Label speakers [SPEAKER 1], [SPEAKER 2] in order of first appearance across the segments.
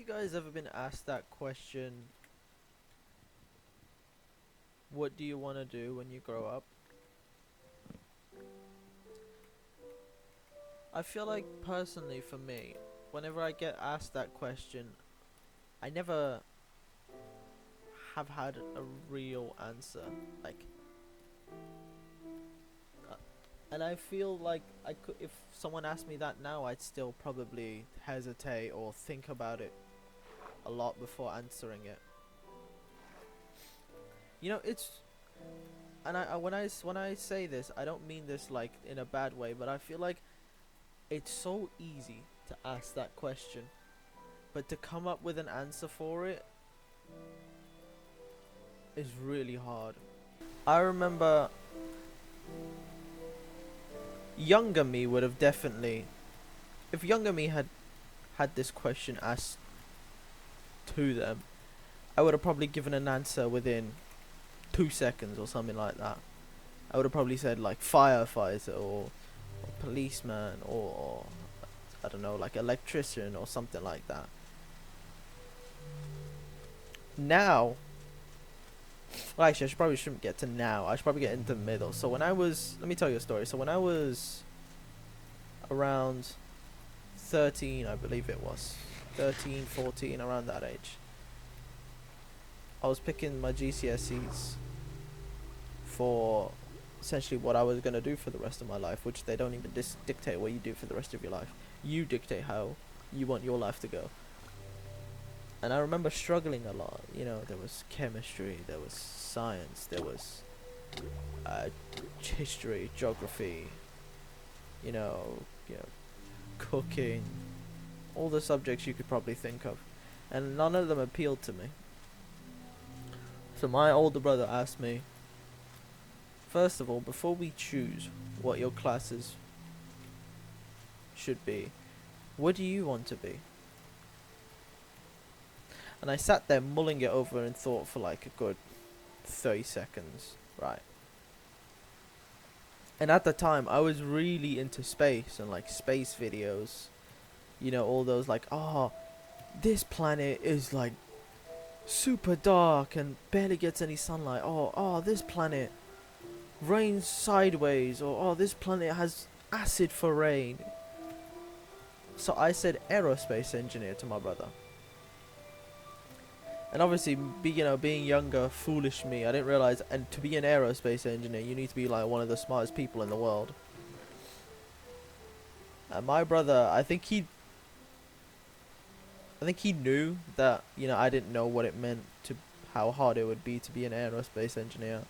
[SPEAKER 1] guys ever been asked that question, what do you want to do when you grow up? I feel like personally for me, whenever I get asked that question, I never have had a real answer. Like, uh, and I feel like I could, if someone asked me that now, I'd still probably hesitate or think about it a lot before answering it. It's and when I say this, I don't mean this like in a bad way, but I feel like it's so easy to ask that question, but to come up with an answer for it is really hard. I remember younger me would have definitely, if younger me had this question asked to them, I would have probably given an answer within 2 seconds or something like that. I would have probably said like firefighter or policeman or I don't know, like electrician or something like that. Now, well, actually, probably shouldn't get to now. I should probably get into the middle. So let me tell you a story. So when I was around 13, I believe it was 13, 14, around that age, I was picking my GCSEs for essentially what I was gonna do for the rest of my life, which they don't even dictate what you do for the rest of your life. You dictate how you want your life to go. And I remember struggling a lot. There was chemistry, there was science, there was uh, history, geography, you know, you know, cooking, all the subjects you could probably think of, and none of them appealed to me. So my older brother asked me, first of all, before we choose what your classes should be, what do you want to be? And I sat there mulling it over and thought for like a good 30 seconds, right? And at the time, I was really into space and like space videos. All those like, oh, this planet is like super dark and barely gets any sunlight. Oh, this planet rains sideways. Or, oh, this planet has acid for rain. So I said aerospace engineer to my brother. And obviously, being younger, foolish me, I didn't realize. And to be an aerospace engineer, you need to be like one of the smartest people in the world. And my brother, I think he knew that I didn't know what it meant to how hard it would be to be an aerospace engineer.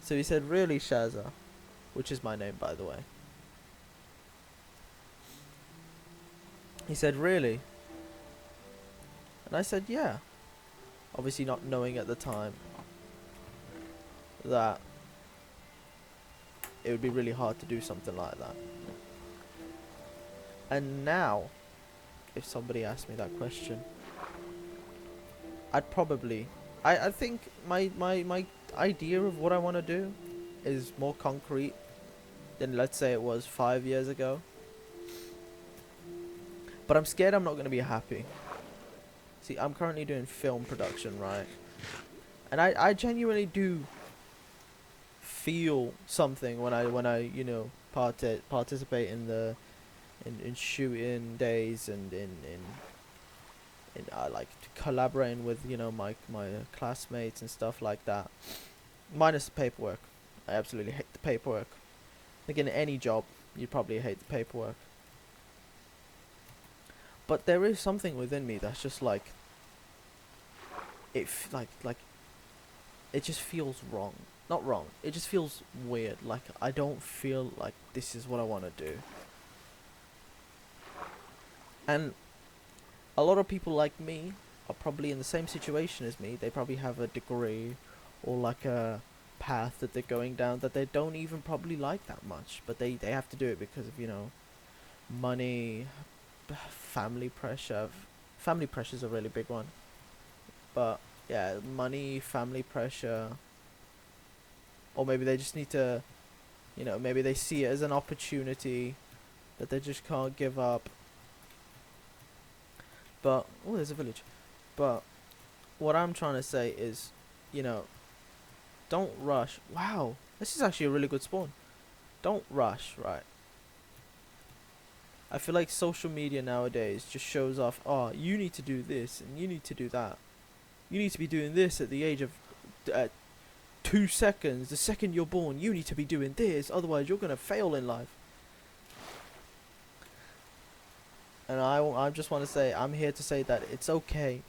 [SPEAKER 1] So he said, "Really, Shaza," which is my name, by the way. He said, "Really?" And I said, "Yeah." Obviously, not knowing at the time that it would be really hard to do something like that. And now, if somebody asked me that question, I'd probably, I think my idea of what I want to do is more concrete than, let's say, it was 5 years ago. But I'm scared I'm not going to be happy. See, I'm currently doing film production, right? And I genuinely do feel something when I participate in in shooting days and in like collaborating with my classmates and stuff like that. Minus the paperwork. I absolutely hate the paperwork. Like in any job, you probably hate the paperwork. But there is something within me that's just like like it just feels wrong. Not wrong. It just feels weird. Like I don't feel like this is what I want to do. And a lot of people like me are probably in the same situation as me. They probably have a degree or like a path that they're going down that they don't even probably like that much, but they have to do it because of money, family pressure. Family pressure is a really big one, but yeah, money, family pressure, or maybe they just need to, maybe they see it as an opportunity that they just can't give up. But oh, there's a village. But what I'm trying to say is, you know, don't rush. Wow, this is actually a really good spawn. Don't rush, right? I feel like social media nowadays just shows off, oh, you need to do this and you need to do that. You need to be doing this at the age of 2 seconds. The second you're born, you need to be doing this, otherwise you're going to fail in life. And I just want to say, I'm here to say that it's okay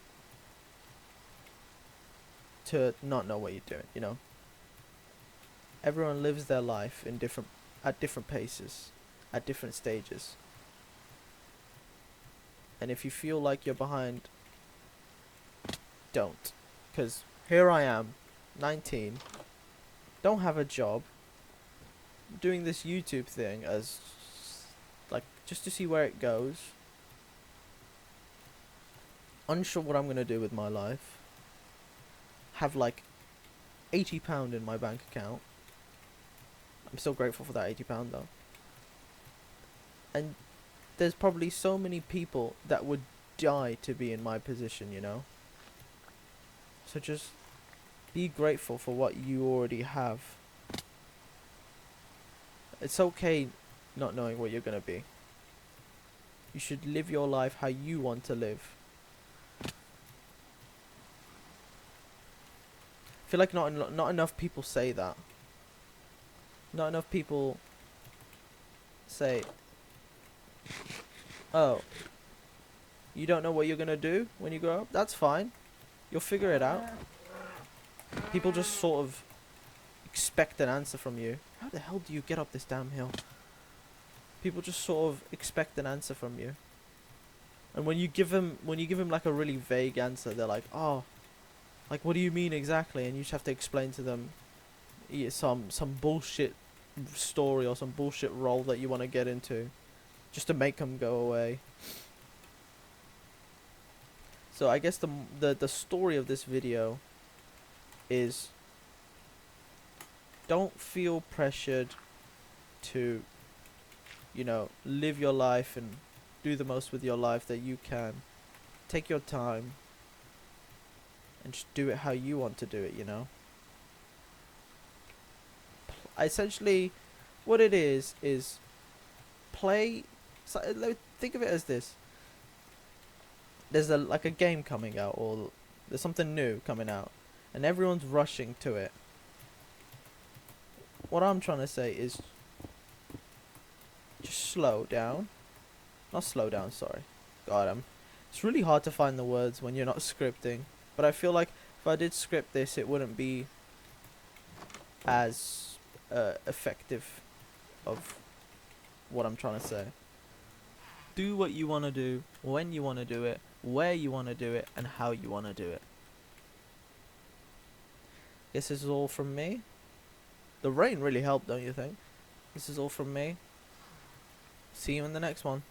[SPEAKER 1] to not know what you're doing, you know? Everyone lives their life in at different paces, at different stages. And if you feel like you're behind, don't. Because here I am, 19, don't have a job, doing this YouTube thing as, like, just to see where it goes. Unsure what I'm going to do with my life. Have like £80 in my bank account. I'm still grateful for that £80 though. And there's probably so many people that would die to be in my position, you know? So just be grateful for what you already have. It's okay not knowing what you're gonna be. You should live your life how you want to live. I feel like not enough people say that. Not enough people say, oh, you don't know what you're gonna do when you grow up? That's fine. You'll figure it out. People just sort of expect an answer from you. How the hell do you get up this damn hill? People just sort of expect an answer from you. And when you give them like a really vague answer, they're like, oh, like what do you mean exactly? And you just have to explain to them some bullshit story or some bullshit role that you want to get into, just to make them go away. So I guess the story of this video is, don't feel pressured to, you know, live your life and do the most with your life that you can. Take your time and just do it how you want to do it, you know? Essentially, what it is play. So, think of it as this: there's like a game coming out, or there's something new coming out, and everyone's rushing to it. What I'm trying to say is, just slow down. Not slow down, sorry. God, it's really hard to find the words when you're not scripting. But I feel like if I did script this, it wouldn't be as effective of what I'm trying to say. Do what you want to do, when you want to do it, where you want to do it, and how you want to do it. This is all from me. The rain really helped, don't you think? This is all from me. See you in the next one.